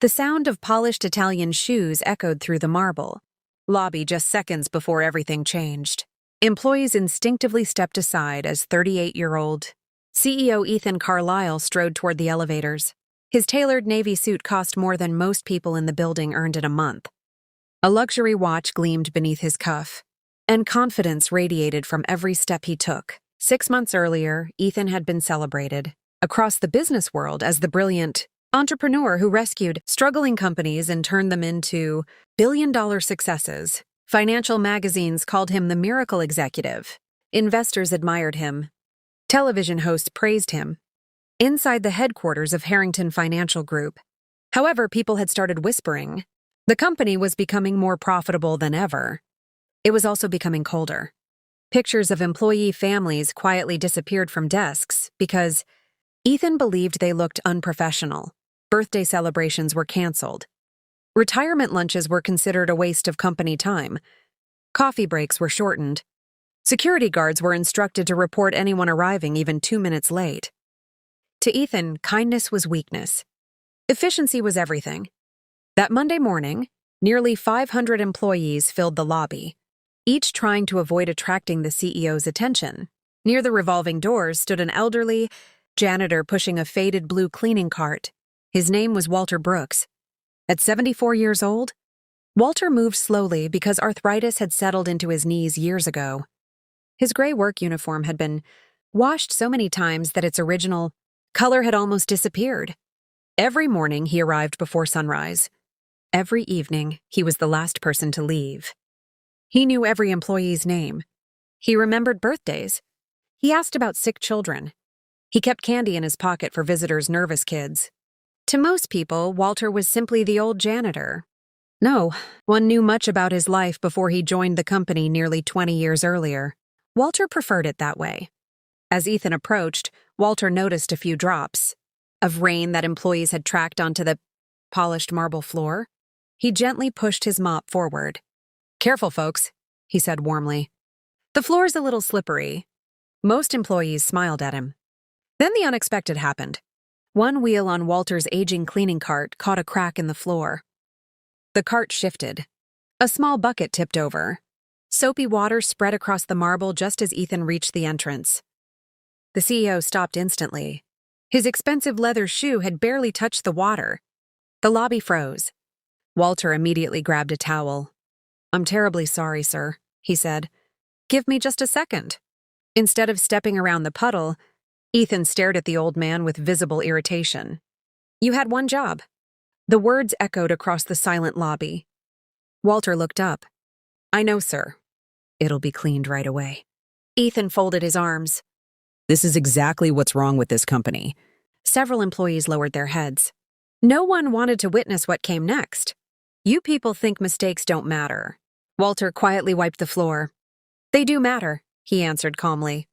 The sound of polished Italian shoes echoed through the marble lobby just seconds before everything changed. Employees instinctively stepped aside as 38-year-old CEO Ethan Carlisle strode toward the elevators. His tailored navy suit cost more than most people in the building earned in a month. A luxury watch gleamed beneath his cuff, and confidence radiated from every step he took. 6 months earlier, Ethan had been celebrated across the business world as the brilliant entrepreneur who rescued struggling companies and turned them into billion-dollar successes. Financial magazines called him the miracle executive. Investors admired him. Television hosts praised him. Inside the headquarters of Harrington Financial Group, however, people had started whispering. The company was becoming more profitable than ever. It was also becoming colder. Pictures of employee families quietly disappeared from desks because Ethan believed they looked unprofessional. Birthday celebrations were canceled. Retirement lunches were considered a waste of company time. Coffee breaks were shortened. Security guards were instructed to report anyone arriving even 2 minutes late. To Ethan, kindness was weakness. Efficiency was everything. That Monday morning, nearly 500 employees filled the lobby, each trying to avoid attracting the CEO's attention. Near the revolving doors stood an elderly janitor pushing a faded blue cleaning cart. His name was Walter Brooks. At 74 years old, Walter moved slowly because arthritis had settled into his knees years ago. His gray work uniform had been washed so many times that its original color had almost disappeared. Every morning he arrived before sunrise. Every evening he was the last person to leave. He knew every employee's name. He remembered birthdays. He asked about sick children. He kept candy in his pocket for visitors' nervous kids. To most people, Walter was simply the old janitor. No one knew much about his life before he joined the company nearly 20 years earlier. Walter preferred it that way. As Ethan approached, Walter noticed a few drops of rain that employees had tracked onto the polished marble floor. He gently pushed his mop forward. "Careful, folks," he said warmly. "The floor's a little slippery." Most employees smiled at him. Then the unexpected happened. One wheel on Walter's aging cleaning cart caught a crack in the floor. The cart shifted. A small bucket tipped over. Soapy water spread across the marble just as Ethan reached the entrance. The CEO stopped instantly. His expensive leather shoe had barely touched the water. The lobby froze. Walter immediately grabbed a towel. "I'm terribly sorry, sir," he said. "Give me just a second." Instead of stepping around the puddle, Ethan stared at the old man with visible irritation. "You had one job." The words echoed across the silent lobby. Walter looked up. "I know, sir. It'll be cleaned right away." Ethan folded his arms. "This is exactly what's wrong with this company." Several employees lowered their heads. No one wanted to witness what came next. "You people think mistakes don't matter." Walter quietly wiped the floor. "They do matter," he answered calmly.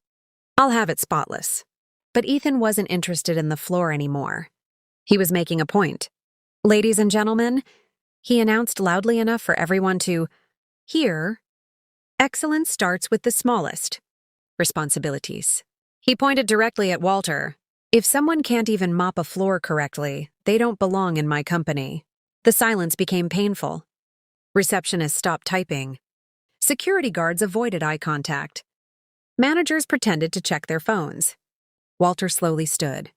"I'll have it spotless." But Ethan wasn't interested in the floor anymore. He was making a point. "Ladies and gentlemen," he announced loudly enough for everyone to hear, "excellence starts with the smallest responsibilities." He pointed directly at Walter. "If someone can't even mop a floor correctly, they don't belong in my company." The silence became painful. Receptionists stopped typing. Security guards avoided eye contact. Managers pretended to check their phones. Walter slowly stood.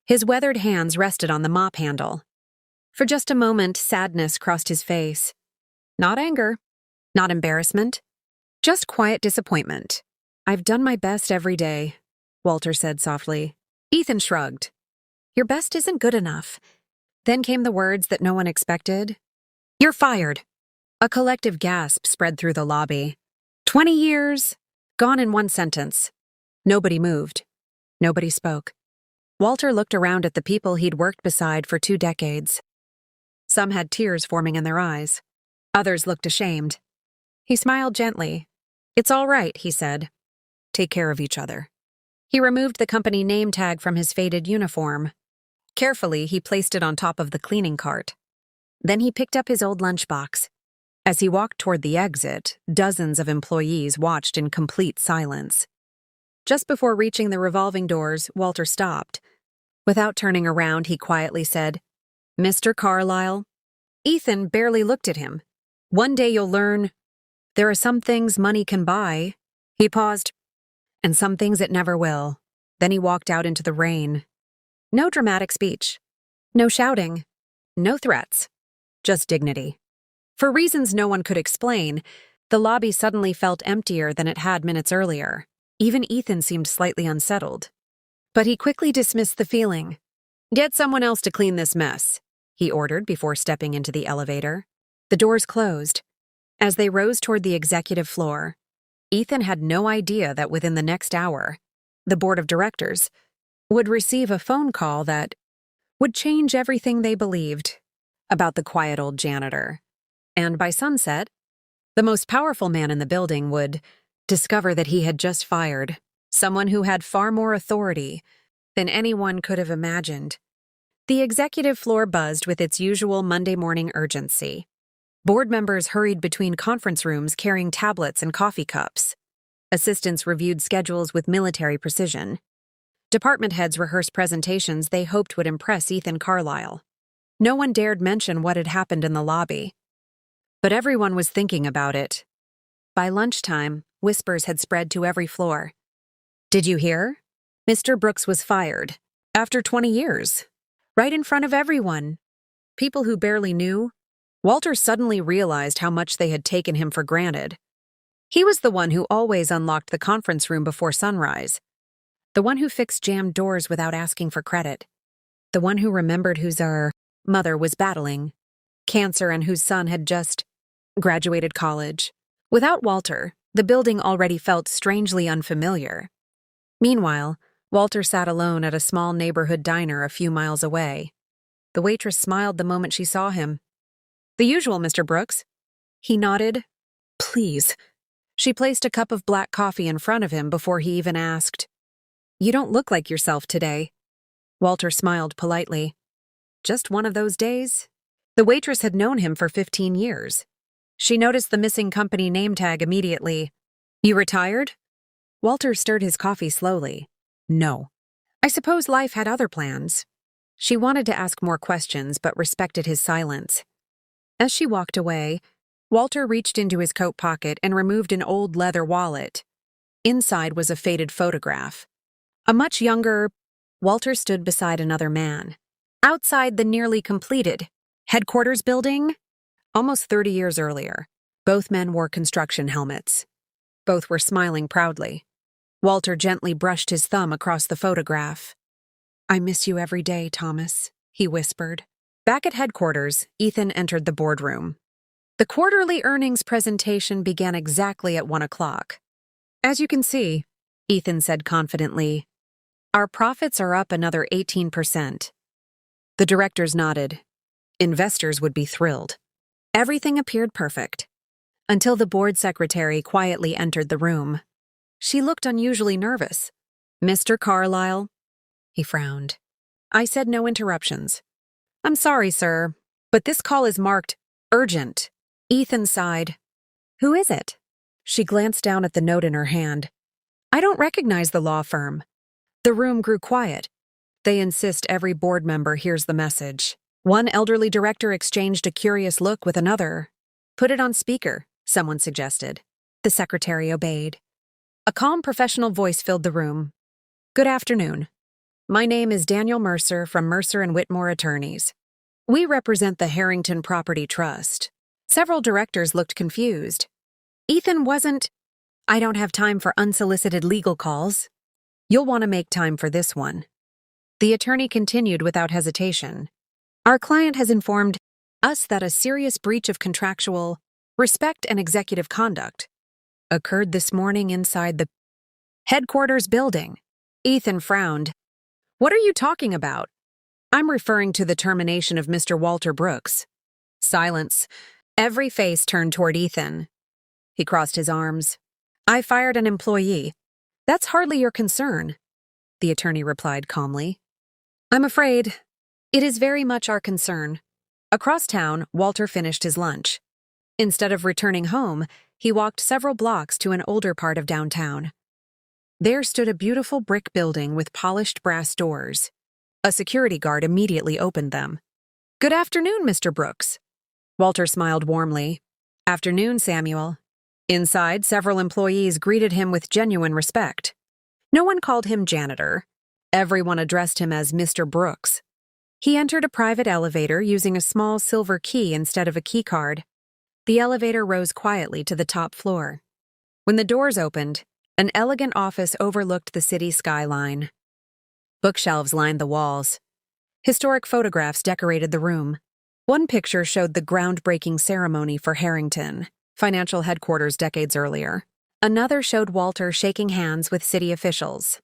His weathered hands rested on the mop handle. For just a moment, sadness crossed his face. Not anger, not embarrassment, just quiet disappointment. "I've done my best every day," Walter said softly. Ethan shrugged. "Your best isn't good enough." Then came the words that no one expected. "You're fired." A collective gasp spread through the lobby. 20 years, gone in one sentence. Nobody moved. Nobody spoke. Walter looked around at the people he'd worked beside for 2 decades. Some had tears forming in their eyes. Others looked ashamed. He smiled gently. "It's all right," he said. "Take care of each other." He removed the company name tag from his faded uniform. Carefully, he placed it on top of the cleaning cart. Then he picked up his old lunchbox. As he walked toward the exit, dozens of employees watched in complete silence. Just before reaching the revolving doors, Walter stopped. Without turning around, he quietly said, Mr. Carlyle? Ethan barely looked at him. One day you'll learn. There are some things money can buy. He paused. And some things it never will. Then he walked out into the rain. No dramatic speech. No shouting. No threats. Just dignity. For reasons no one could explain, the lobby suddenly felt emptier than it had minutes earlier. Even Ethan seemed slightly unsettled. But he quickly dismissed the feeling. Get someone else to clean this mess, he ordered before stepping into the elevator. The doors closed. As they rose toward the executive floor, Ethan had no idea that within the next hour, the board of directors would receive a phone call that would change everything they believed about the quiet old janitor. And by sunset, the most powerful man in the building would discover that he had just fired someone who had far more authority than anyone could have imagined. The executive floor buzzed with its usual Monday morning urgency. Board members hurried between conference rooms carrying tablets and coffee cups. Assistants reviewed schedules with military precision. Department heads rehearsed presentations they hoped would impress Ethan Carlyle. No one dared mention what had happened in the lobby. But everyone was thinking about it. By lunchtime, whispers had spread to every floor. Did you hear? Mr. Brooks was fired. After 20 years. Right in front of everyone. People who barely knew. Walter suddenly realized how much they had taken him for granted. He was the one who always unlocked the conference room before sunrise. The one who fixed jammed doors without asking for credit. The one who remembered whose mother was battling cancer and whose son had just graduated college. Without Walter, the building already felt strangely unfamiliar. Meanwhile, Walter sat alone at a small neighborhood diner a few miles away. The waitress smiled the moment she saw him. The usual, Mr. Brooks. He nodded. Please. She placed a cup of black coffee in front of him before he even asked. You don't look like yourself today. Walter smiled politely. Just one of those days? The waitress had known him for 15 years. She noticed the missing company name tag immediately. You retired? Walter stirred his coffee slowly. No. I suppose life had other plans. She wanted to ask more questions, but respected his silence. As she walked away, Walter reached into his coat pocket and removed an old leather wallet. Inside was a faded photograph. A much younger Walter stood beside another man. Outside the nearly completed Headquarters building, almost 30 years earlier, both men wore construction helmets. Both were smiling proudly. Walter gently brushed his thumb across the photograph. I miss you every day, Thomas, he whispered. Back at headquarters, Ethan entered the boardroom. The quarterly earnings presentation began exactly at 1 o'clock. As you can see, Ethan said confidently, our profits are up another 18%. The directors nodded. Investors would be thrilled. Everything appeared perfect. Until the board secretary quietly entered the room. She looked unusually nervous. Mr. Carlyle? He frowned. I said no interruptions. I'm sorry, sir, but this call is marked urgent. Ethan sighed. Who is it? She glanced down at the note in her hand. I don't recognize the law firm. The room grew quiet. They insist every board member hears the message. One elderly director exchanged a curious look with another. Put it on speaker, someone suggested. The secretary obeyed. A calm professional voice filled the room. Good afternoon. My name is Daniel Mercer from Mercer & Whitmore Attorneys. We represent the Harrington Property Trust. Several directors looked confused. Ethan wasn't. I don't have time for unsolicited legal calls. You'll want to make time for this one. The attorney continued without hesitation. Our client has informed us that a serious breach of contractual respect and executive conduct occurred this morning inside the headquarters building. Ethan frowned. What are you talking about? I'm referring to the termination of Mr. Walter Brooks. Silence. Every face turned toward Ethan. He crossed his arms. I fired an employee. That's hardly your concern, the attorney replied calmly. I'm afraid it is very much our concern. Across town, Walter finished his lunch. Instead of returning home, he walked several blocks to an older part of downtown. There stood a beautiful brick building with polished brass doors. A security guard immediately opened them. "Good afternoon, Mr. Brooks." Walter smiled warmly. "Afternoon, Samuel." Inside, several employees greeted him with genuine respect. No one called him janitor. Everyone addressed him as Mr. Brooks. He entered a private elevator using a small silver key instead of a keycard. The elevator rose quietly to the top floor. When the doors opened, an elegant office overlooked the city skyline. Bookshelves lined the walls. Historic photographs decorated the room. One picture showed the groundbreaking ceremony for Harrington, financial headquarters decades earlier. Another showed Walter shaking hands with city officials.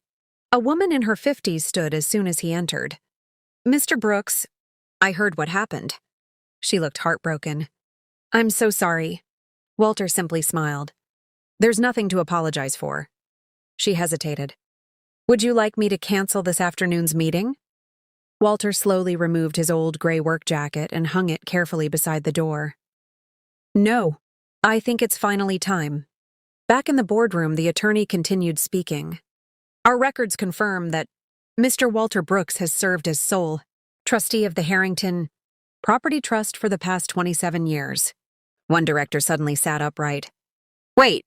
A woman in her 50s stood as soon as he entered. "Mr. Brooks, I heard what happened." She looked heartbroken. "I'm so sorry." Walter simply smiled. "There's nothing to apologize for." She hesitated. "Would you like me to cancel this afternoon's meeting?" Walter slowly removed his old gray work jacket and hung it carefully beside the door. "No, I think it's finally time." Back in the boardroom, the attorney continued speaking. "Our records confirm that Mr. Walter Brooks has served as sole trustee of the Harrington Property Trust for the past 27 years. One director suddenly sat upright. "Wait,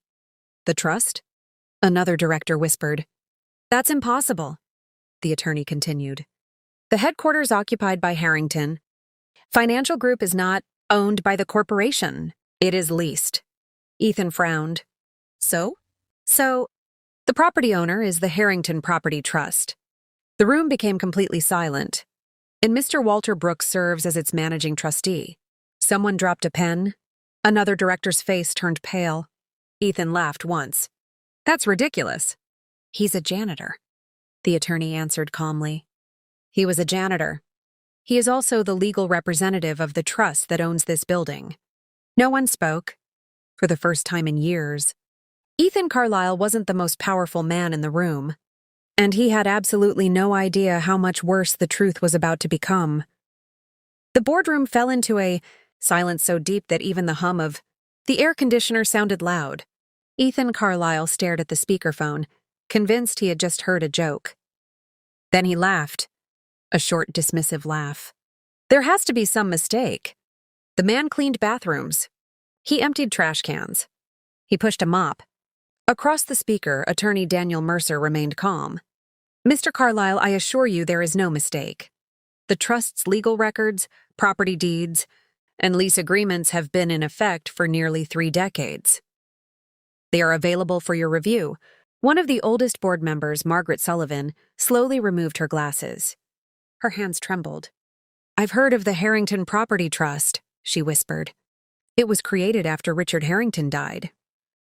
the trust?" Another director whispered. "That's impossible," the attorney continued. "The headquarters occupied by Harrington Financial Group is not owned by the corporation. It is leased." Ethan frowned. So, the property owner is the Harrington Property Trust. The room became completely silent, and Mr. Walter Brooks serves as its managing trustee. Someone dropped a pen. Another director's face turned pale. Ethan laughed once. "That's ridiculous." "He's a janitor," the attorney answered calmly. "He was a janitor. He is also the legal representative of the trust that owns this building." No one spoke. For the first time in years, Ethan Carlisle wasn't the most powerful man in the room, and he had absolutely no idea how much worse the truth was about to become. The boardroom fell into a silence so deep that even the hum of the air conditioner sounded loud. Ethan Carlisle stared at the speakerphone, convinced he had just heard a joke. Then he laughed, a short, dismissive laugh. "There has to be some mistake. The man cleaned bathrooms. He emptied trash cans. He pushed a mop." Across the speaker, attorney Daniel Mercer remained calm. "Mr. Carlisle, I assure you there is no mistake. The trust's legal records, property deeds, and lease agreements have been in effect for nearly 3 decades. They are available for your review." One of the oldest board members, Margaret Sullivan, slowly removed her glasses. Her hands trembled. "I've heard of the Harrington Property Trust," she whispered. "It was created after Richard Harrington died."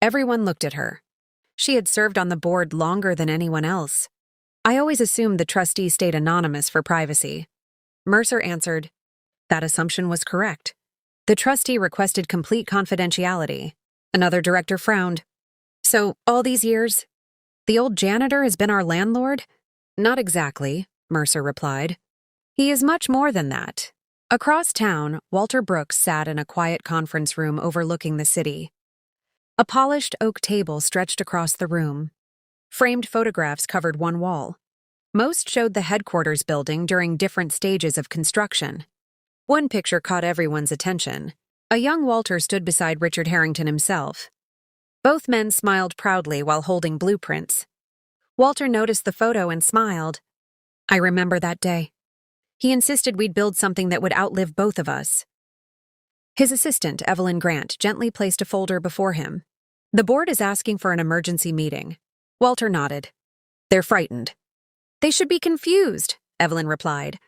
Everyone looked at her. She had served on the board longer than anyone else. "I always assumed the trustee stayed anonymous for privacy." Mercer answered. That assumption was correct. The trustee requested complete confidentiality. Another director frowned. "So, all these years, the old janitor has been our landlord?" "Not exactly," Mercer replied. "He is much more than that." Across town, Walter Brooks sat in a quiet conference room overlooking the city. A polished oak table stretched across the room. Framed photographs covered one wall. Most showed the headquarters building during different stages of construction. One picture caught everyone's attention. A young Walter stood beside Richard Harrington himself. Both men smiled proudly while holding blueprints. Walter noticed the photo and smiled. "I remember that day. He insisted we'd build something that would outlive both of us." His assistant, Evelyn Grant, gently placed a folder before him. "The board is asking for an emergency meeting." Walter nodded. "They're frightened." "They should be confused," Evelyn replied.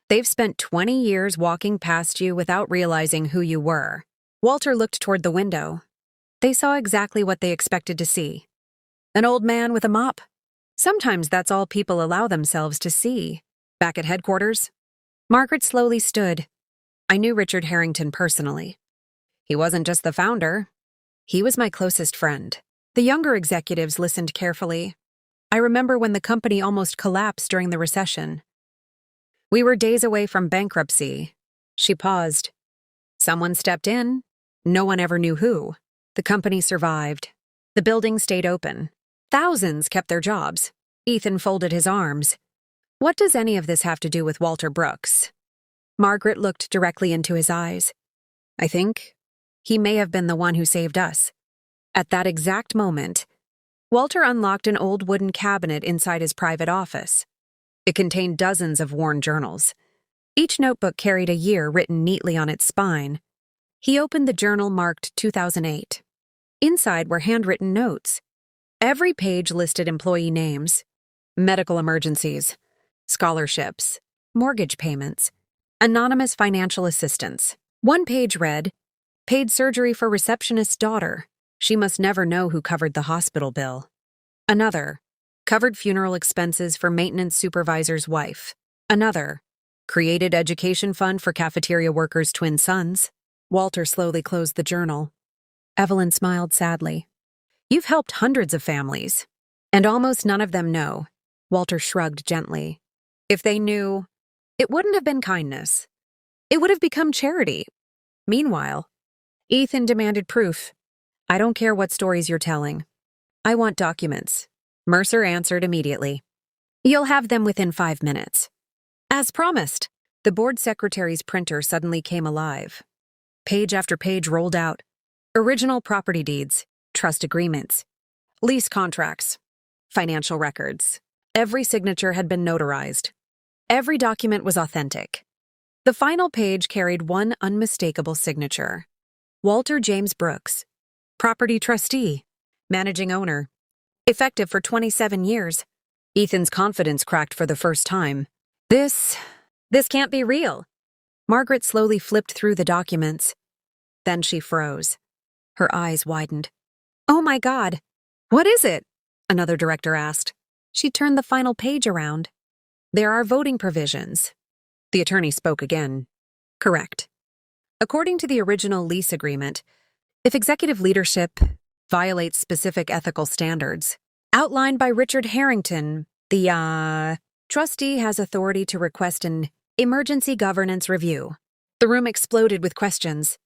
"They've spent 20 years walking past you without realizing who you were." Walter looked toward the window. They saw exactly what they expected to see. An old man with a mop. Sometimes that's all people allow themselves to see. Back at headquarters, Margaret slowly stood. "I knew Richard Harrington personally. He wasn't just the founder. He was my closest friend." The younger executives listened carefully. "I remember when the company almost collapsed during the recession. We were days away from bankruptcy." She paused. "Someone stepped in. No one ever knew who. The company survived. The building stayed open. Thousands kept their jobs." Ethan folded his arms. "What does any of this have to do with Walter Brooks?" Margaret looked directly into his eyes. I think he may have been the one who saved us. At that exact moment, Walter unlocked an old wooden cabinet inside his private office. It contained dozens of worn journals. Each notebook carried a year written neatly on its spine. He opened the journal marked 2008. Inside were handwritten notes. Every page listed employee names, medical emergencies, scholarships, mortgage payments, anonymous financial assistance. One page read, "Paid surgery for receptionist's daughter. She must never know who covered the hospital bill." Another, "Covered funeral expenses for maintenance supervisor's wife." Another, "Created education fund for cafeteria workers' twin sons." Walter slowly closed the journal. Evelyn smiled sadly. "You've helped hundreds of families, and almost none of them know." Walter shrugged gently. "If they knew, it wouldn't have been kindness. It would have become charity." Meanwhile, Ethan demanded proof. "I don't care what stories you're telling. I want documents." Mercer answered immediately. "You'll have them within 5 minutes." As promised, the board secretary's printer suddenly came alive. Page after page rolled out. Original property deeds, trust agreements, lease contracts, financial records. Every signature had been notarized. Every document was authentic. The final page carried one unmistakable signature. Walter James Brooks, property trustee, managing owner, effective for 27 years. Ethan's confidence cracked for the first time. This can't be real." Margaret slowly flipped through the documents. Then she froze. Her eyes widened. "Oh my God, what is it?" another director asked. She turned the final page around. "There are voting provisions." The attorney spoke again. "Correct. According to the original lease agreement, if executive leadership violates specific ethical standards outlined by Richard Harrington, the trustee has authority to request an emergency governance review." The room exploded with questions.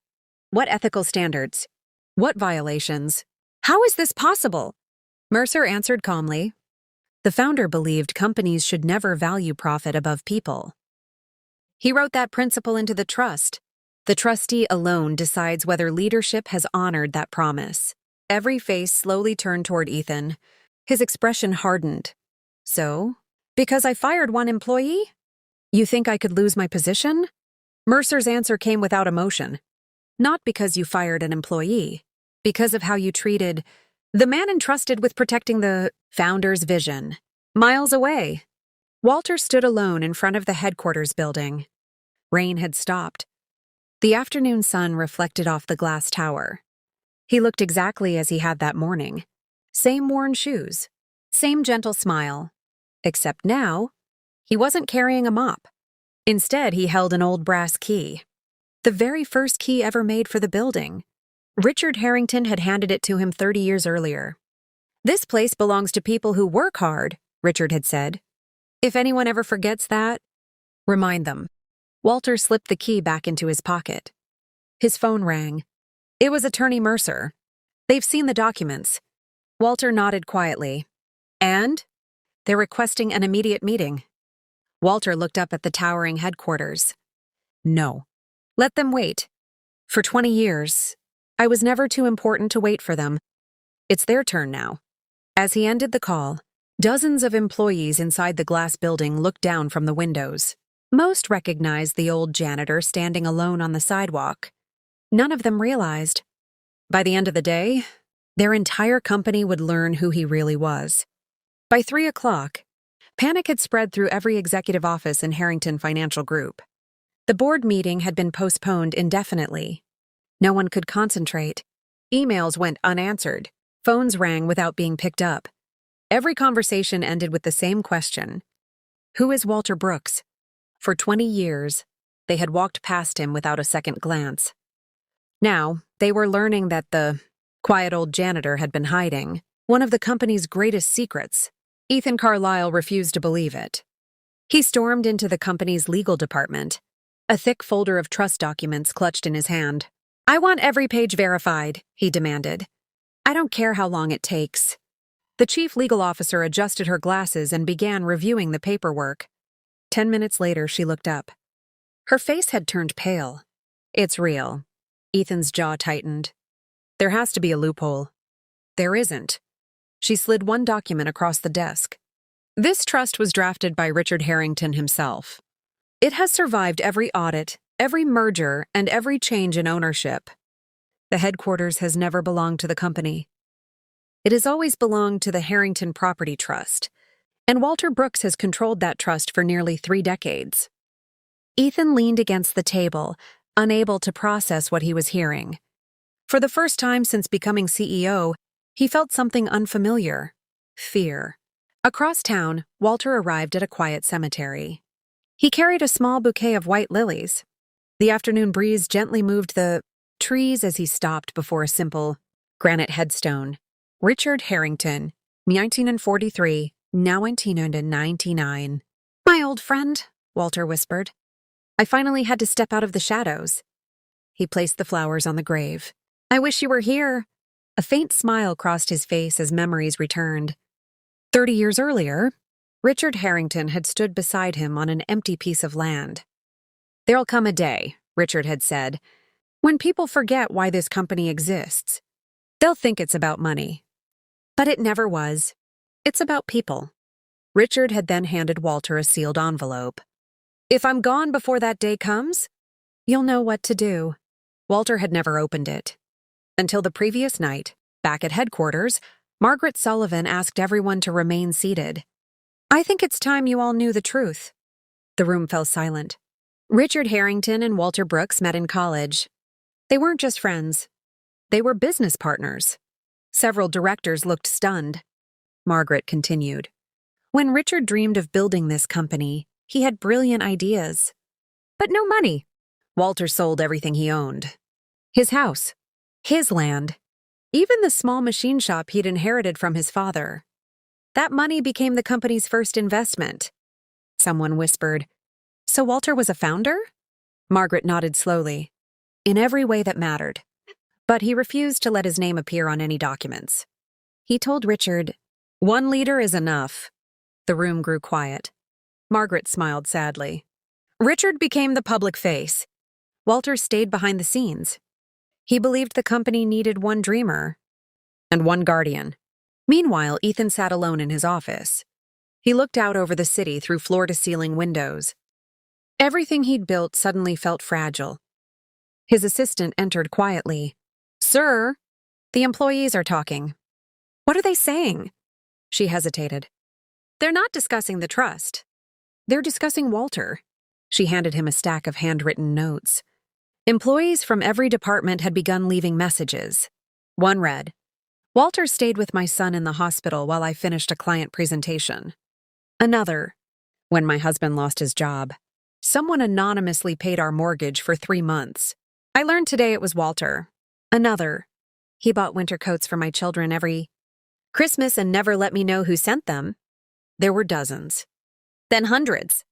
What ethical standards? What violations? How is this possible? Mercer answered calmly. The founder believed companies should never value profit above people. He wrote that principle into the trust. The trustee alone decides whether leadership has honored that promise. Every face slowly turned toward Ethan. His expression hardened. "So, because I fired one employee? You think I could lose my position?" Mercer's answer came without emotion. "Not because you fired an employee, because of how you treated the man entrusted with protecting the founder's vision." Miles away, Walter stood alone in front of the headquarters building. Rain had stopped. The afternoon sun reflected off the glass tower. He looked exactly as he had that morning. Same worn shoes, same gentle smile. Except now, he wasn't carrying a mop. Instead, he held an old brass key. The very first key ever made for the building. Richard Harrington had handed it to him 30 years earlier. "This place belongs to people who work hard," Richard had said. "If anyone ever forgets that, remind them." Walter slipped the key back into his pocket. His phone rang. It was Attorney Mercer. "They've seen the documents." Walter nodded quietly. "And?" "They're requesting an immediate meeting." Walter looked up at the towering headquarters. "No. Let them wait. For 20 years, I was never too important to wait for them. It's their turn now." As he ended the call, dozens of employees inside the glass building looked down from the windows. Most recognized the old janitor standing alone on the sidewalk. None of them realized. By the end of the day, their entire company would learn who he really was. By 3 o'clock, panic had spread through every executive office in Harrington Financial Group. The board meeting had been postponed indefinitely. No one could concentrate. Emails went unanswered. Phones rang without being picked up. Every conversation ended with the same question. Who is Walter Brooks? For 20 years, they had walked past him without a second glance. Now, they were learning that the quiet old janitor had been hiding one of the company's greatest secrets. Ethan Carlisle refused to believe it. He stormed into the company's legal department, a thick folder of trust documents clutched in his hand. "I want every page verified," he demanded. "I don't care how long it takes." The chief legal officer adjusted her glasses and began reviewing the paperwork. 10 minutes later, she looked up. Her face had turned pale. It's real. Ethan's jaw tightened. There has to be a loophole. There isn't. She slid one document across the desk. This trust was drafted by Richard Harrington himself. It has survived every audit, every merger, and every change in ownership. The headquarters has never belonged to the company. It has always belonged to the Harrington Property Trust, and Walter Brooks has controlled that trust for nearly 3 decades. Ethan leaned against the table, unable to process what he was hearing. For the first time since becoming CEO, he felt something unfamiliar: fear. Across town, Walter arrived at a quiet cemetery. He carried a small bouquet of white lilies. The afternoon breeze gently moved the trees as he stopped before a simple granite headstone. Richard Harrington, 1943, now 1999. My old friend, Walter whispered. I finally had to step out of the shadows. He placed the flowers on the grave. I wish you were here. A faint smile crossed his face as memories returned. 30 years earlier, Richard Harrington had stood beside him on an empty piece of land. There'll come a day, Richard had said, when people forget why this company exists. They'll think it's about money. But it never was. It's about people. Richard had then handed Walter a sealed envelope. If I'm gone before that day comes, you'll know what to do. Walter had never opened it. Until the previous night, back at headquarters, Margaret Sullivan asked everyone to remain seated. I think it's time you all knew the truth. The room fell silent. Richard Harrington and Walter Brooks met in college. They weren't just friends. They were business partners. Several directors looked stunned. Margaret continued. When Richard dreamed of building this company, he had brilliant ideas. But no money. Walter sold everything he owned. His house. His land. Even the small machine shop he'd inherited from his father. That money became the company's first investment. Someone whispered, So Walter was a founder? Margaret nodded slowly. In every way that mattered. But he refused to let his name appear on any documents. He told Richard, One leader is enough. The room grew quiet. Margaret smiled sadly. Richard became the public face. Walter stayed behind the scenes. He believed the company needed one dreamer and one guardian. Meanwhile, Ethan sat alone in his office. He looked out over the city through floor-to-ceiling windows. Everything he'd built suddenly felt fragile. His assistant entered quietly. Sir, the employees are talking. What are they saying? She hesitated. They're not discussing the trust. They're discussing Walter. She handed him a stack of handwritten notes. Employees from every department had begun leaving messages. One read, Walter stayed with my son in the hospital while I finished a client presentation. Another, when my husband lost his job, someone anonymously paid our mortgage for 3 months. I learned today it was Walter. Another, he bought winter coats for my children every Christmas and never let me know who sent them. There were dozens. Then hundreds.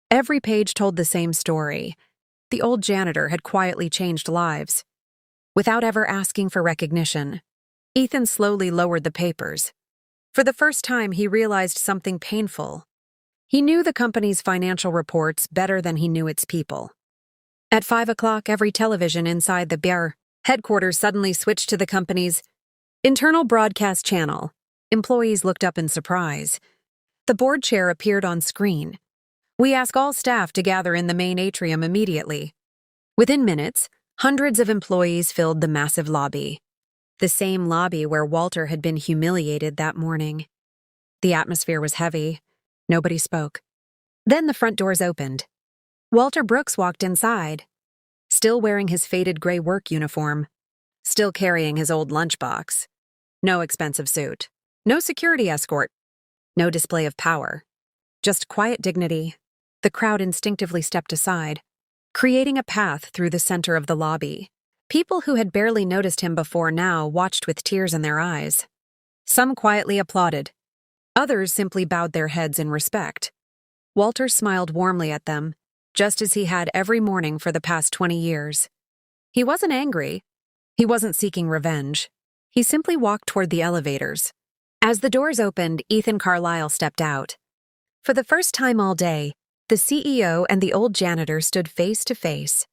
Every page told the same story. The old janitor had quietly changed lives. Without ever asking for recognition, Ethan slowly lowered the papers. For the first time, he realized something painful. He knew the company's financial reports better than he knew its people. At 5 o'clock, every television inside the Bear headquarters suddenly switched to the company's internal broadcast channel. Employees looked up in surprise. The board chair appeared on screen. We ask all staff to gather in the main atrium immediately. Within minutes, hundreds of employees filled the massive lobby. The same lobby where Walter had been humiliated that morning. The atmosphere was heavy. Nobody spoke. Then the front doors opened. Walter Brooks walked inside, still wearing his faded gray work uniform, still carrying his old lunchbox. No expensive suit, no security escort, no display of power. Just quiet dignity. The crowd instinctively stepped aside, creating a path through the center of the lobby. People who had barely noticed him before now watched with tears in their eyes. Some quietly applauded. Others simply bowed their heads in respect. Walter smiled warmly at them, just as he had every morning for the past 20 years. He wasn't angry. He wasn't seeking revenge. He simply walked toward the elevators. As the doors opened, Ethan Carlisle stepped out. For the first time all day, The CEO and the old janitor stood face to face.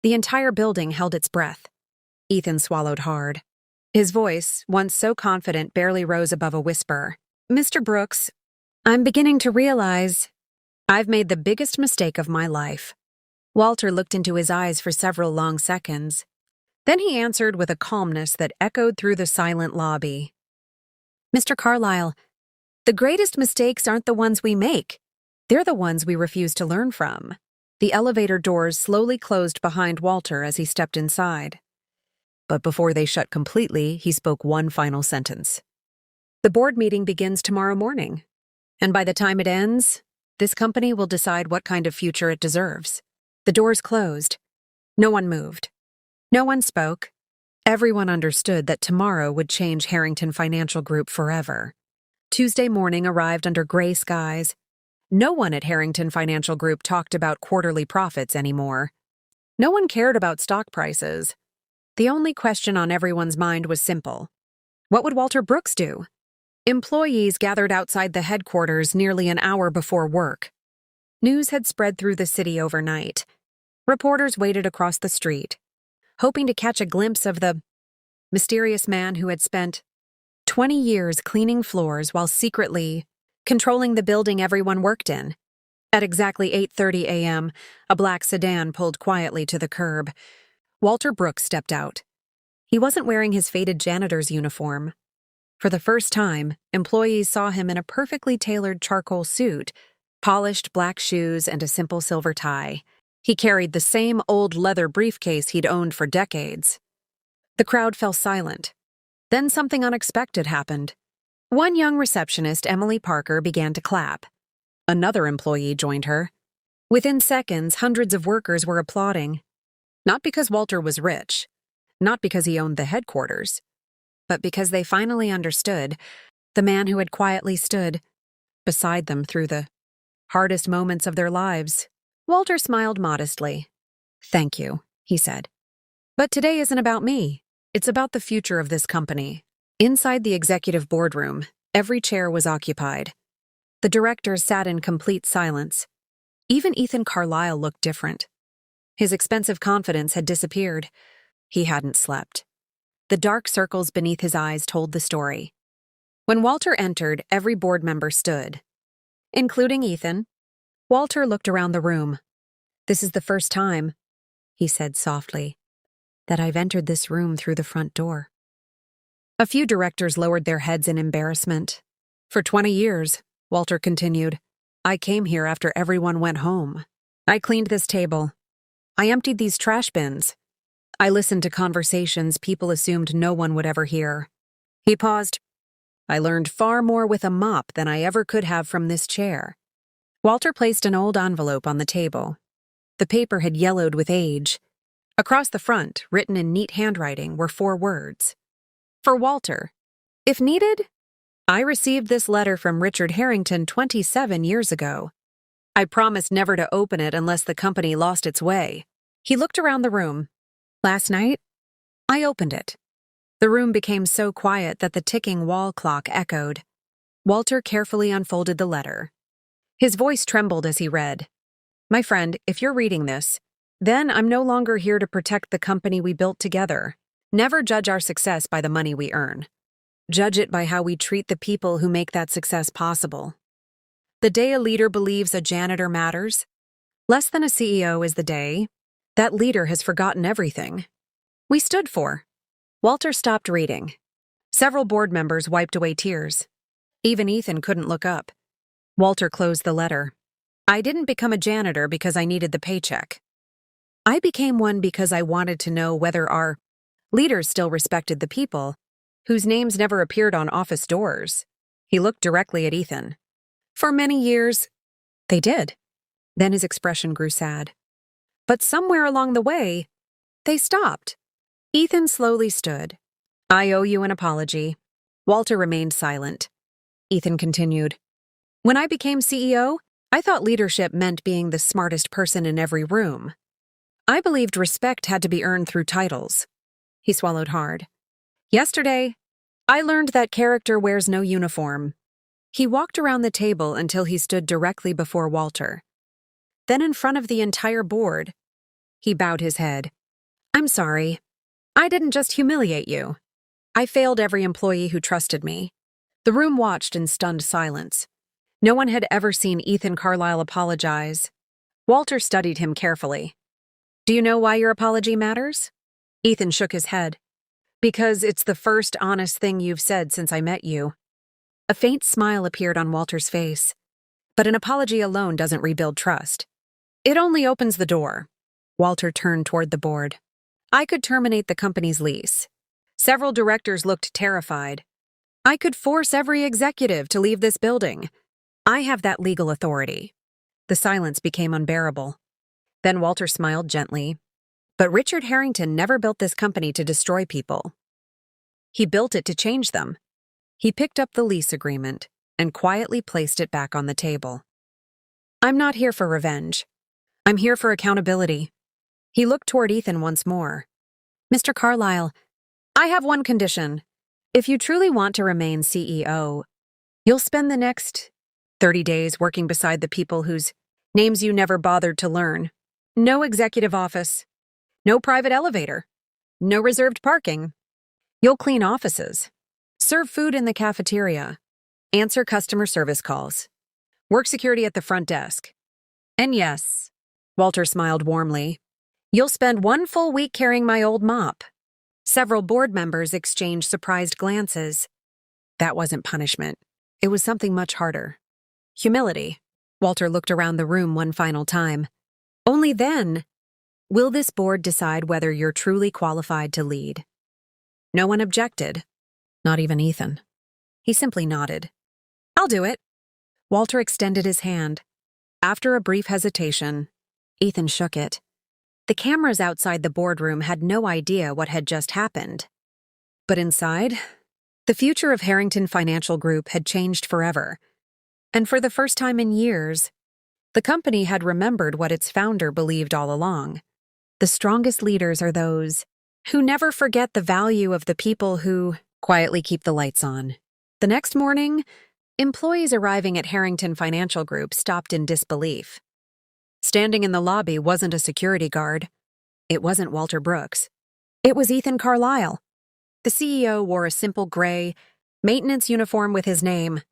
The entire building held its breath. Ethan swallowed hard. His voice, once so confident, barely rose above a whisper. "Mr. Brooks, I'm beginning to realize I've made the biggest mistake of my life." Walter looked into his eyes for several long seconds. Then he answered with a calmness that echoed through the silent lobby. "Mr. Carlyle, the greatest mistakes aren't the ones we make. They're the ones we refuse to learn from." The elevator doors slowly closed behind Walter as he stepped inside. But before they shut completely, he spoke one final sentence. "The board meeting begins tomorrow morning, and by the time it ends, this company will decide what kind of future it deserves." The doors closed. No one moved. No one spoke. Everyone understood that tomorrow would change Harrington Financial Group forever. Tuesday morning arrived under gray skies. No one at Harrington Financial Group talked about quarterly profits anymore. No one cared about stock prices. The only question on everyone's mind was simple. What would Walter Brooks do? Employees gathered outside the headquarters nearly an hour before work. News had spread through the city overnight. Reporters waited across the street, hoping to catch a glimpse of the mysterious man who had spent 20 years cleaning floors while secretly controlling the building everyone worked in. At exactly 8:30 a.m., a black sedan pulled quietly to the curb. Walter Brooks stepped out. He wasn't wearing his faded janitor's uniform. For the first time, employees saw him in a perfectly tailored charcoal suit, polished black shoes, and a simple silver tie. He carried the same old leather briefcase he'd owned for decades. The crowd fell silent. Then something unexpected happened. One young receptionist, Emily Parker, began to clap. Another employee joined her. Within seconds, hundreds of workers were applauding. Not because Walter was rich, not because he owned the headquarters, but because they finally understood the man who had quietly stood beside them through the hardest moments of their lives. Walter smiled modestly. "Thank you," he said. "But today isn't about me. It's about the future of this company." Inside the executive boardroom, every chair was occupied. The directors sat in complete silence. Even Ethan Carlyle looked different. His expensive confidence had disappeared. He hadn't slept. The dark circles beneath his eyes told the story. When Walter entered, every board member stood, including Ethan. Walter looked around the room. "This is the first time," he said softly, "that I've entered this room through the front door." A few directors lowered their heads in embarrassment. "For 20 years, Walter continued, "I came here after everyone went home. I cleaned this table. I emptied these trash bins. I listened to conversations people assumed no one would ever hear." He paused. "I learned far more with a mop than I ever could have from this chair." Walter placed an old envelope on the table. The paper had yellowed with age. Across the front, written in neat handwriting, were 4 words. "For Walter. If needed, I received this letter from Richard Harrington 27 years ago. I promised never to open it unless the company lost its way." He looked around the room. "Last night, I opened it." The room became so quiet that the ticking wall clock echoed. Walter carefully unfolded the letter. His voice trembled as he read. "My friend, if you're reading this, then I'm no longer here to protect the company we built together. Never judge our success by the money we earn. Judge it by how we treat the people who make that success possible. The day a leader believes a janitor matters, less than a CEO is the day that leader has forgotten everything we stood for." Walter stopped reading. Several board members wiped away tears. Even Ethan couldn't look up. Walter closed the letter. "I didn't become a janitor because I needed the paycheck. I became one because I wanted to know whether our leaders still respected the people whose names never appeared on office doors." He looked directly at Ethan. "For many years, they did." Then his expression grew sad. "But somewhere along the way, they stopped." Ethan slowly stood. "I owe you an apology." Walter remained silent. Ethan continued. "When I became CEO, I thought leadership meant being the smartest person in every room. I believed respect had to be earned through titles." He swallowed hard. "Yesterday, I learned that character wears no uniform." He walked around the table until he stood directly before Walter. then in front of the entire board. He bowed his head. "I'm sorry. I didn't just humiliate you. I failed every employee who trusted me." The room watched in stunned silence. No one had ever seen Ethan Carlisle apologize. Walter studied him carefully. "Do you know why your apology matters?" Ethan shook his head. "Because it's the first honest thing you've said since I met you." A faint smile appeared on Walter's face. But an apology alone doesn't rebuild trust. It only opens the door. Walter turned toward the board. "I could terminate the company's lease." Several directors looked terrified. "I could force every executive to leave this building. I have that legal authority." The silence became unbearable. Then Walter smiled gently. "But Richard Harrington never built this company to destroy people. He built it to change them." He picked up the lease agreement and quietly placed it back on the table. "I'm not here for revenge. I'm here for accountability." He looked toward Ethan once more. "Mr. Carlisle, I have one condition. If you truly want to remain CEO, you'll spend the next 30 days working beside the people whose names you never bothered to learn. No executive office, no private elevator, no reserved parking. You'll clean offices, serve food in the cafeteria, answer customer service calls, work security at the front desk. And yes," Walter smiled warmly, "you'll spend one full week carrying my old mop." Several board members exchanged surprised glances. That wasn't punishment. It was something much harder. Humility. Walter looked around the room one final time. "Only then will this board decide whether you're truly qualified to lead." No one objected, not even Ethan. He simply nodded. "I'll do it." Walter extended his hand. After a brief hesitation, Ethan shook it. The cameras outside the boardroom had no idea what had just happened. But inside, the future of Harrington Financial Group had changed forever. And for the first time in years, the company had remembered what its founder believed all along. The strongest leaders are those who never forget the value of the people who quietly keep the lights on. The next morning, employees arriving at Harrington Financial Group stopped in disbelief. Standing in the lobby wasn't a security guard. It wasn't Walter Brooks. It was Ethan Carlisle. The CEO wore a simple gray maintenance uniform with his name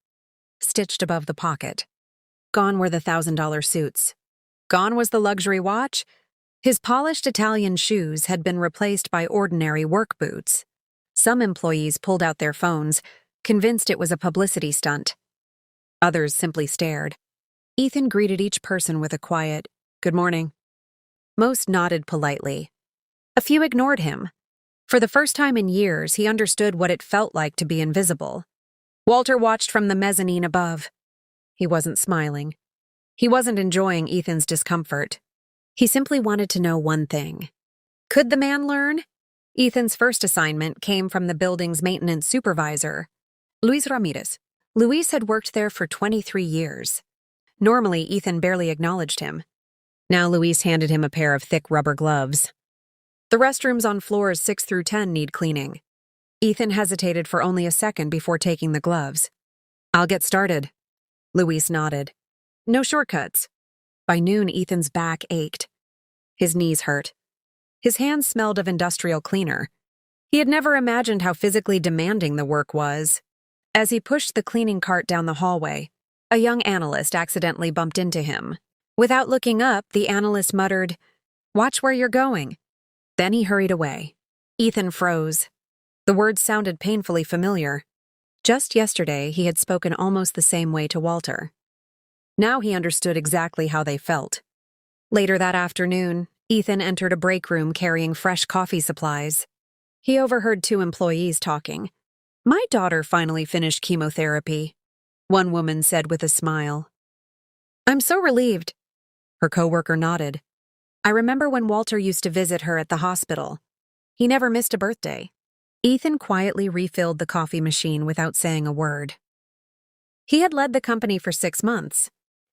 stitched above the pocket. Gone were the $1,000 suits. Gone was the luxury watch. His polished Italian shoes had been replaced by ordinary work boots. Some employees pulled out their phones, convinced it was a publicity stunt. Others simply stared. Ethan greeted each person with a quiet, "Good morning." Most nodded politely. A few ignored him. For the first time in years, he understood what it felt like to be invisible. Walter watched from the mezzanine above. He wasn't smiling. He wasn't enjoying Ethan's discomfort. He simply wanted to know one thing. Could the man learn? Ethan's first assignment came from the building's maintenance supervisor, Luis Ramirez. Luis had worked there for 23 years. Normally, Ethan barely acknowledged him. Now Luis handed him a pair of thick rubber gloves. "The restrooms on floors 6 through 10 need cleaning." Ethan hesitated for only a second before taking the gloves. "I'll get started." Luis nodded. "No shortcuts." By noon, Ethan's back ached. His knees hurt. His hands smelled of industrial cleaner. He had never imagined how physically demanding the work was. As he pushed the cleaning cart down the hallway, a young analyst accidentally bumped into him. Without looking up, the analyst muttered, "Watch where you're going." Then he hurried away. Ethan froze. The words sounded painfully familiar. Just yesterday, he had spoken almost the same way to Walter. Now he understood exactly how they felt. Later that afternoon, Ethan entered a break room carrying fresh coffee supplies. He overheard 2 employees talking. "My daughter finally finished chemotherapy," one woman said with a smile. "I'm so relieved." Her coworker nodded. "I remember when Walter used to visit her at the hospital. He never missed a birthday." Ethan quietly refilled the coffee machine without saying a word. He had led the company for 6 months.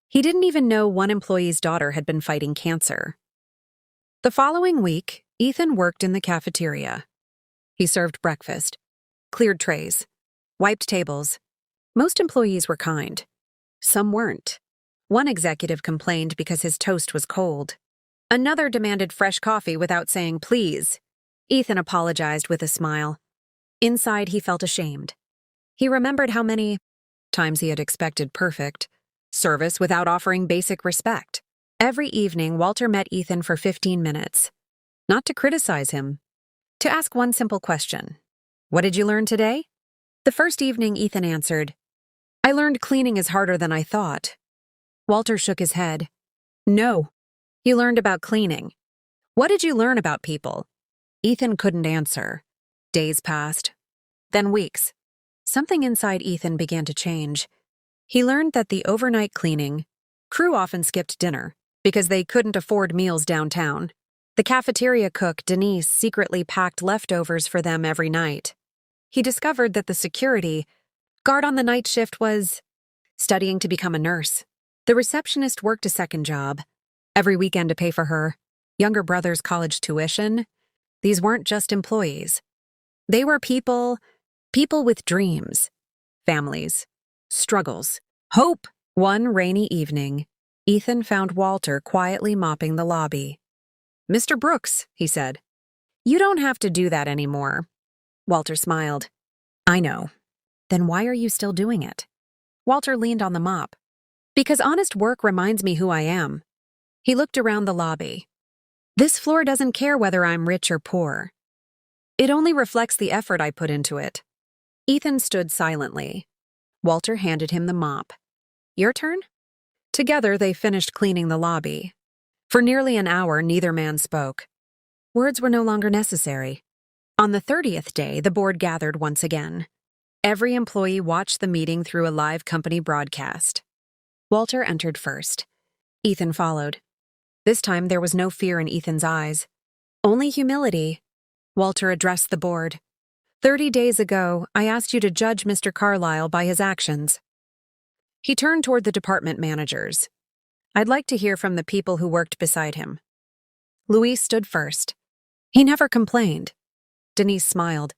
He didn't even know one employee's daughter had been fighting cancer. The following week, Ethan worked in the cafeteria. He served breakfast, cleared trays, wiped tables. Most employees were kind. Some weren't. One executive complained because his toast was cold. Another demanded fresh coffee without saying please. Ethan apologized with a smile. Inside, he felt ashamed. He remembered how many times he had expected perfect service without offering basic respect. Every evening, Walter met Ethan for 15 minutes. Not to criticize him, to ask one simple question. What did you learn today? The first evening, Ethan answered, I learned cleaning is harder than I thought. Walter shook his head. No, you learned about cleaning. What did you learn about people? Ethan couldn't answer. Days passed, then weeks. Something inside Ethan began to change. He learned that the overnight cleaning crew often skipped dinner because they couldn't afford meals downtown. The cafeteria cook, Denise, secretly packed leftovers for them every night. He discovered that the security guard on the night shift was studying to become a nurse. The receptionist worked a second job, every weekend to pay for her younger brother's college tuition. These weren't just employees. They were people with dreams, families, struggles, hope. One rainy evening, Ethan found Walter quietly mopping the lobby. Mr. Brooks, he said, you don't have to do that anymore. Walter smiled. I know. Then why are you still doing it? Walter leaned on the mop. Because honest work reminds me who I am. He looked around the lobby. This floor doesn't care whether I'm rich or poor. It only reflects the effort I put into it. Ethan stood silently. Walter handed him the mop. Your turn? Together, they finished cleaning the lobby. For nearly an hour, neither man spoke. Words were no longer necessary. On the 30th day, the board gathered once again. Every employee watched the meeting through a live company broadcast. Walter entered first. Ethan followed. This time, there was no fear in Ethan's eyes. Only humility. Walter addressed the board. 30 days ago, I asked you to judge Mr. Carlyle by his actions. He turned toward the department managers. I'd like to hear from the people who worked beside him. Luis stood first. He never complained. Denise smiled.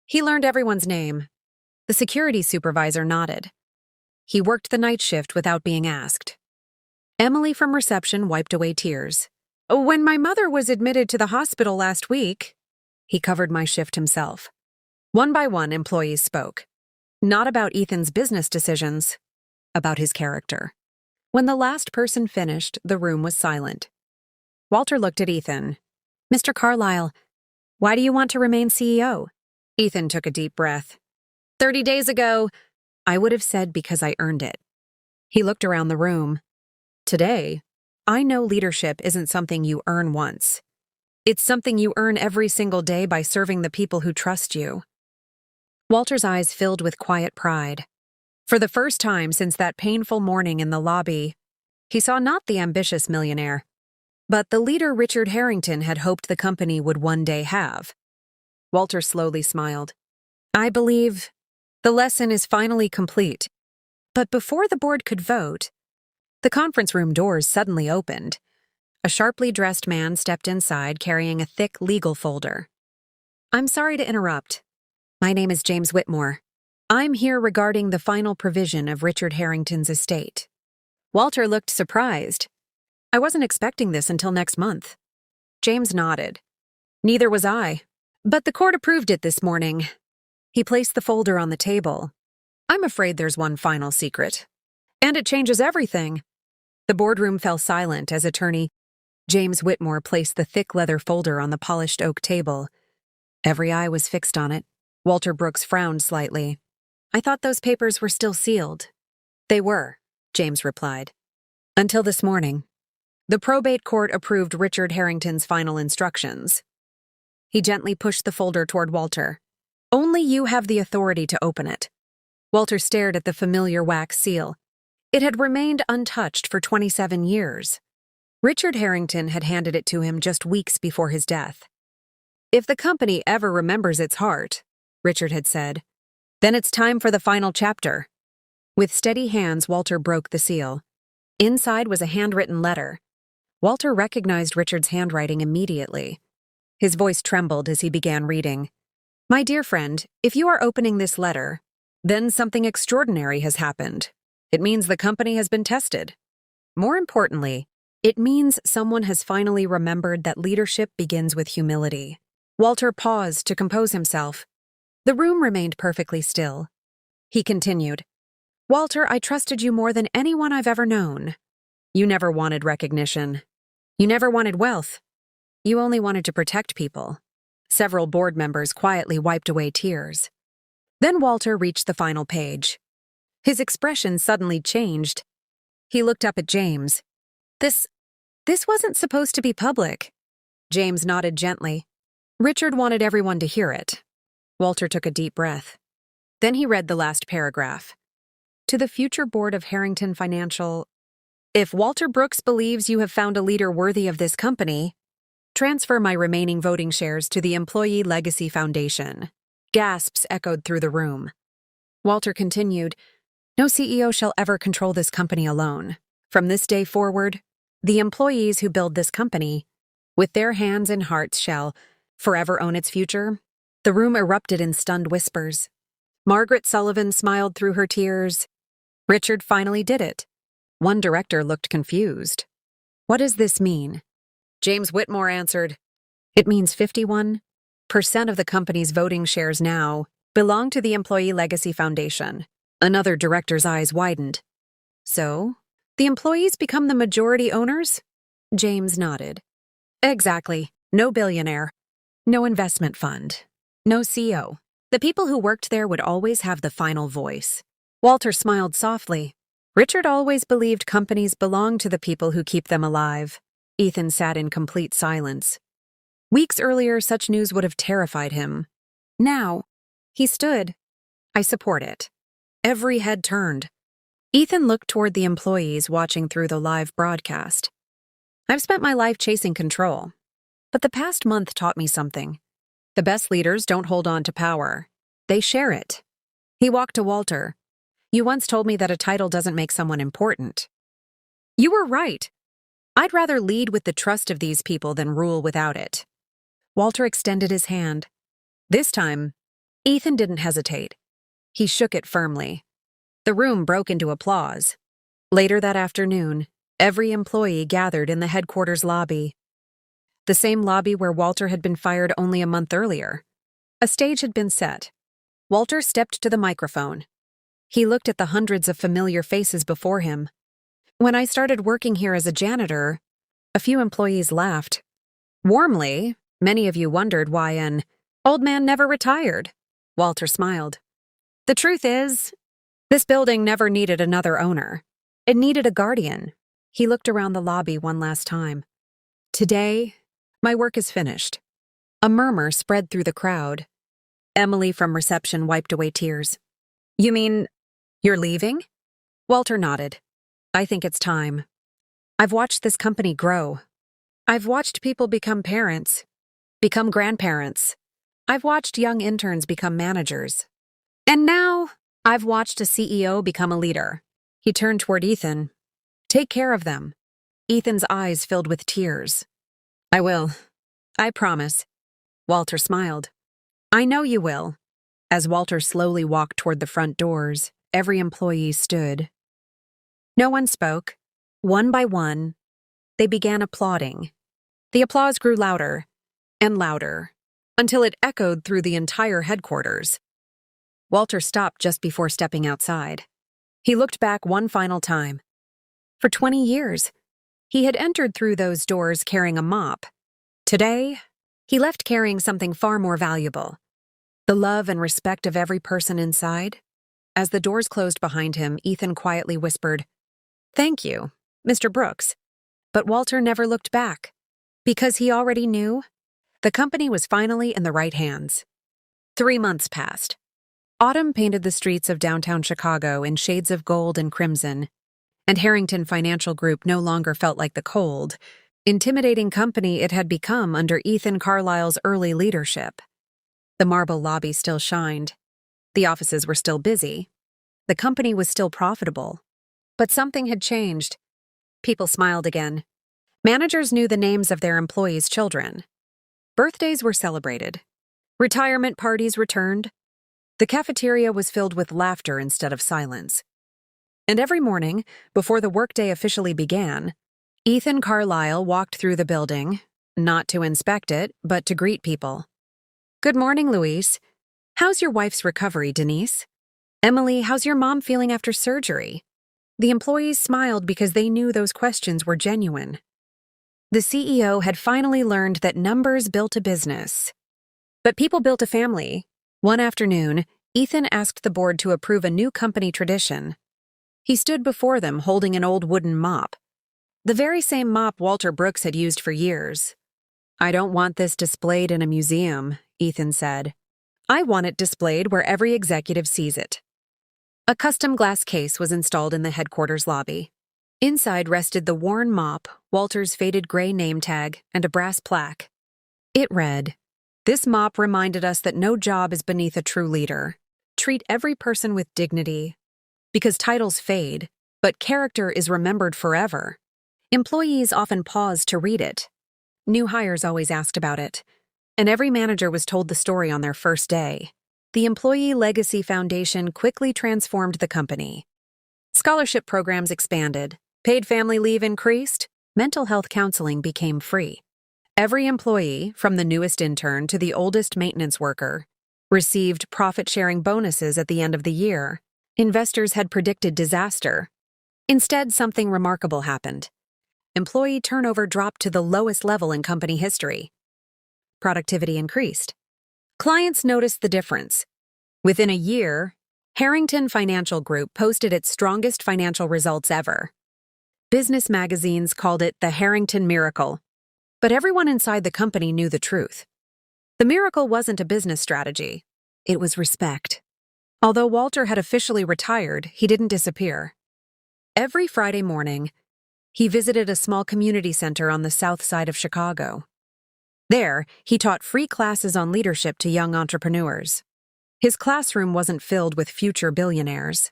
He learned everyone's name. The security supervisor nodded. He worked the night shift without being asked. Emily from reception wiped away tears. When my mother was admitted to the hospital last week, he covered my shift himself. One by one, employees spoke. Not about Ethan's business decisions, about his character. When the last person finished, the room was silent. Walter looked at Ethan. Mr. Carlyle, why do you want to remain CEO? Ethan took a deep breath. 30 days ago, I would have said because I earned it. He looked around the room. Today, I know leadership isn't something you earn once. It's something you earn every single day by serving the people who trust you. Walter's eyes filled with quiet pride. For the first time since that painful morning in the lobby, he saw not the ambitious millionaire, but the leader Richard Harrington had hoped the company would one day have. Walter slowly smiled. I believe the lesson is finally complete. But before the board could vote, the conference room doors suddenly opened. A sharply dressed man stepped inside carrying a thick legal folder. I'm sorry to interrupt. My name is James Whitmore. I'm here regarding the final provision of Richard Harrington's estate. Walter looked surprised. I wasn't expecting this until next month. James nodded. Neither was I. But the court approved it this morning. He placed the folder on the table. I'm afraid there's one final secret. And it changes everything. The boardroom fell silent as attorney James Whitmore placed the thick leather folder on the polished oak table. Every eye was fixed on it. Walter Brooks frowned slightly. I thought those papers were still sealed. They were, James replied. Until this morning. The probate court approved Richard Harrington's final instructions. He gently pushed the folder toward Walter. Only you have the authority to open it. Walter stared at the familiar wax seal. It had remained untouched for 27 years. Richard Harrington had handed it to him just weeks before his death. If the company ever remembers its heart, Richard had said, then it's time for the final chapter. With steady hands, Walter broke the seal. Inside was a handwritten letter. Walter recognized Richard's handwriting immediately. His voice trembled as he began reading. My dear friend, if you are opening this letter, then something extraordinary has happened. It means the company has been tested. More importantly, it means someone has finally remembered that leadership begins with humility. Walter paused to compose himself. The room remained perfectly still. He continued, "Walter, I trusted you more than anyone I've ever known. You never wanted recognition. You never wanted wealth. You only wanted to protect people." Several board members quietly wiped away tears. Then Walter reached the final page. His expression suddenly changed. He looked up at James. This wasn't supposed to be public." James nodded gently. "Richard wanted everyone to hear it." Walter took a deep breath. Then he read the last paragraph. "To the future board of Harrington Financial, if Walter Brooks believes you have found a leader worthy of this company, transfer my remaining voting shares to the Employee Legacy Foundation." Gasps echoed through the room. Walter continued, "No CEO shall ever control this company alone. From this day forward, the employees who build this company, with their hands and hearts, shall forever own its future." The room erupted in stunned whispers. Margaret Sullivan smiled through her tears. Richard finally did it. One director looked confused. "What does this mean?" James Whitmore answered, "It means 51% of the company's voting shares now belong to the Employee Legacy Foundation." Another director's eyes widened. "So, the employees become the majority owners?" James nodded. "Exactly. No billionaire. No investment fund. No CEO. The people who worked there would always have the final voice." Walter smiled softly. "Richard always believed companies belong to the people who keep them alive." Ethan sat in complete silence. Weeks earlier, such news would have terrified him. Now, he stood. "I support it." Every head turned. Ethan looked toward the employees watching through the live broadcast. "I've spent my life chasing control, but the past month taught me something. The best leaders don't hold on to power. They share it." He walked to Walter. "You once told me that a title doesn't make someone important." "You were right. I'd rather lead with the trust of these people than rule without it." Walter extended his hand. This time, Ethan didn't hesitate. He shook it firmly. The room broke into applause. Later that afternoon, every employee gathered in the headquarters lobby. The same lobby where Walter had been fired only a month earlier. A stage had been set. Walter stepped to the microphone. He looked at the hundreds of familiar faces before him. "When I started working here as a janitor," a few employees laughed. Warmly, many of you wondered why an old man never retired. Walter smiled. "The truth is, this building never needed another owner. It needed a guardian." He looked around the lobby one last time. "Today, my work is finished." A murmur spread through the crowd. Emily from reception wiped away tears. "You mean, you're leaving?" Walter nodded. "I think it's time. I've watched this company grow. I've watched people become parents, become grandparents. I've watched young interns become managers. And now, I've watched a CEO become a leader." He turned toward Ethan. "Take care of them." Ethan's eyes filled with tears. "I will. I promise." Walter smiled. "I know you will." As Walter slowly walked toward the front doors, every employee stood. No one spoke. One by one, they began applauding. The applause grew louder and louder, until it echoed through the entire headquarters. Walter stopped just before stepping outside. He looked back one final time. For 20 years, he had entered through those doors carrying a mop. Today, he left carrying something far more valuable: the love and respect of every person inside. As the doors closed behind him, Ethan quietly whispered, "Thank you, Mr. Brooks." But Walter never looked back, because he already knew the company was finally in the right hands. 3 months passed. Autumn painted the streets of downtown Chicago in shades of gold and crimson, and Harrington Financial Group no longer felt like the cold, intimidating company it had become under Ethan Carlisle's early leadership. The marble lobby still shined. The offices were still busy. The company was still profitable. But something had changed. People smiled again. Managers knew the names of their employees' children. Birthdays were celebrated. Retirement parties returned. The cafeteria was filled with laughter instead of silence. And every morning, before the workday officially began, Ethan Carlisle walked through the building, not to inspect it, but to greet people. "Good morning, Louise. How's your wife's recovery, Denise? Emily, how's your mom feeling after surgery?" The employees smiled because they knew those questions were genuine. The CEO had finally learned that numbers built a business. But people built a family. One afternoon, Ethan asked the board to approve a new company tradition. He stood before them holding an old wooden mop. The very same mop Walter Brooks had used for years. "I don't want this displayed in a museum," Ethan said. "I want it displayed where every executive sees it." A custom glass case was installed in the headquarters lobby. Inside rested the worn mop, Walter's faded gray name tag, and a brass plaque. It read, "This mop reminded us that no job is beneath a true leader. Treat every person with dignity. Because titles fade, but character is remembered forever." Employees often paused to read it. New hires always asked about it, and every manager was told the story on their first day. The Employee Legacy Foundation quickly transformed the company. Scholarship programs expanded, paid family leave increased, mental health counseling became free. Every employee, from the newest intern to the oldest maintenance worker, received profit-sharing bonuses at the end of the year. Investors had predicted disaster. Instead, something remarkable happened. Employee turnover dropped to the lowest level in company history. Productivity increased. Clients noticed the difference. Within a year, Harrington Financial Group posted its strongest financial results ever. Business magazines called it the Harrington Miracle. But everyone inside the company knew the truth. The miracle wasn't a business strategy. It was respect. Although Walter had officially retired, he didn't disappear. Every Friday morning, he visited a small community center on the south side of Chicago. There, he taught free classes on leadership to young entrepreneurs. His classroom wasn't filled with future billionaires.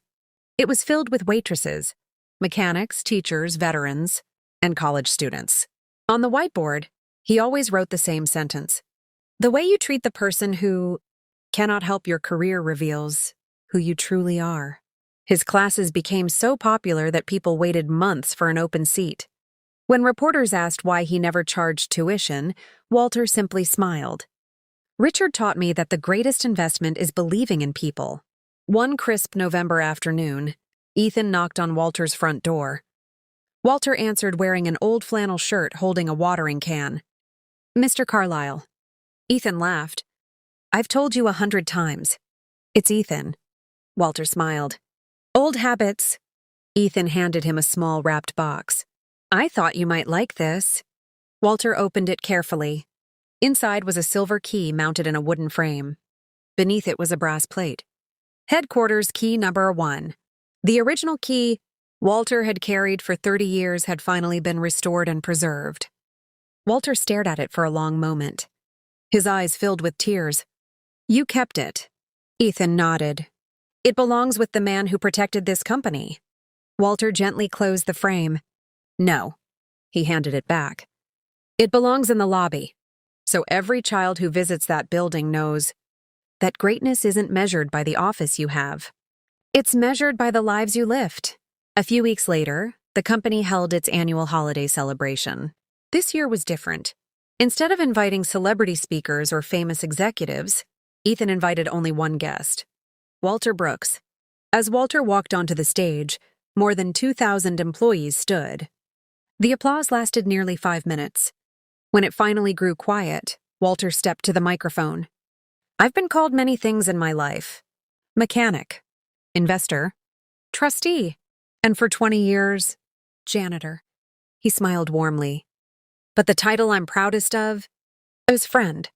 It was filled with waitresses, mechanics, teachers, veterans, and college students. On the whiteboard, he always wrote the same sentence. "The way you treat the person who cannot help your career reveals who you truly are." His classes became so popular that people waited months for an open seat. When reporters asked why he never charged tuition, Walter simply smiled. "Richard taught me that the greatest investment is believing in people." One crisp November afternoon, Ethan knocked on Walter's front door. Walter answered wearing an old flannel shirt holding a watering can. "Mr. Carlisle." Ethan laughed. "I've told you 100 times. It's Ethan." Walter smiled. "Old habits." Ethan handed him a small wrapped box. "I thought you might like this." Walter opened it carefully. Inside was a silver key mounted in a wooden frame. Beneath it was a brass plate. "Headquarters key number 1. The original key Walter had carried for 30 years had finally been restored and preserved." Walter stared at it for a long moment. His eyes filled with tears. "You kept it." Ethan nodded. "It belongs with the man who protected this company." Walter gently closed the frame. "No." He handed it back. "It belongs in the lobby. So every child who visits that building knows that greatness isn't measured by the office you have. It's measured by the lives you lift." A few weeks later, the company held its annual holiday celebration. This year was different. Instead of inviting celebrity speakers or famous executives, Ethan invited only one guest, Walter Brooks. As Walter walked onto the stage, more than 2,000 employees stood. The applause lasted nearly 5 minutes. When it finally grew quiet, Walter stepped to the microphone. "I've been called many things in my life. Mechanic, investor, trustee, and for 20 years, janitor." He smiled warmly. "But the title I'm proudest of is friend."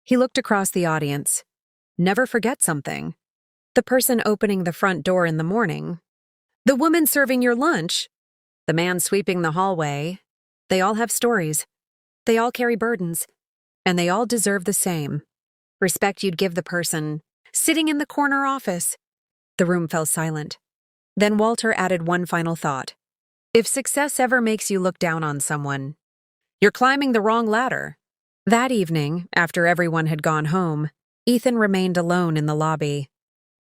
He looked across the audience. "Never forget something. The person opening the front door in the morning, the woman serving your lunch, the man sweeping the hallway, they all have stories. They all carry burdens, and they all deserve the same respect you'd give the person sitting in the corner office." The room fell silent. Then Walter added one final thought. "If success ever makes you look down on someone, you're climbing the wrong ladder." That evening, after everyone had gone home, Ethan remained alone in the lobby.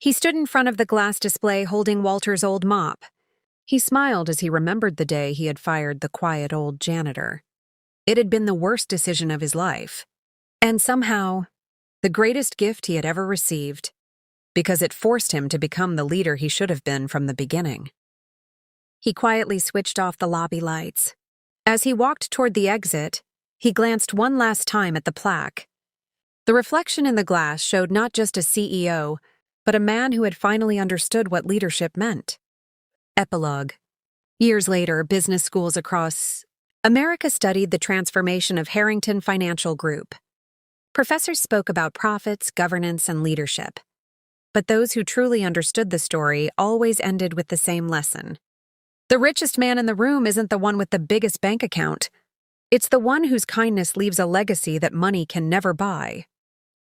He stood in front of the glass display holding Walter's old mop. He smiled as he remembered the day he had fired the quiet old janitor. It had been the worst decision of his life, and somehow, the greatest gift he had ever received, because it forced him to become the leader he should have been from the beginning. He quietly switched off the lobby lights. As he walked toward the exit, he glanced one last time at the plaque. The reflection in the glass showed not just a CEO, but a man who had finally understood what leadership meant. Epilogue. Years later, business schools across America studied the transformation of Harrington Financial Group. Professors spoke about profits, governance, and leadership. But those who truly understood the story always ended with the same lesson. The richest man in the room isn't the one with the biggest bank account. It's the one whose kindness leaves a legacy that money can never buy.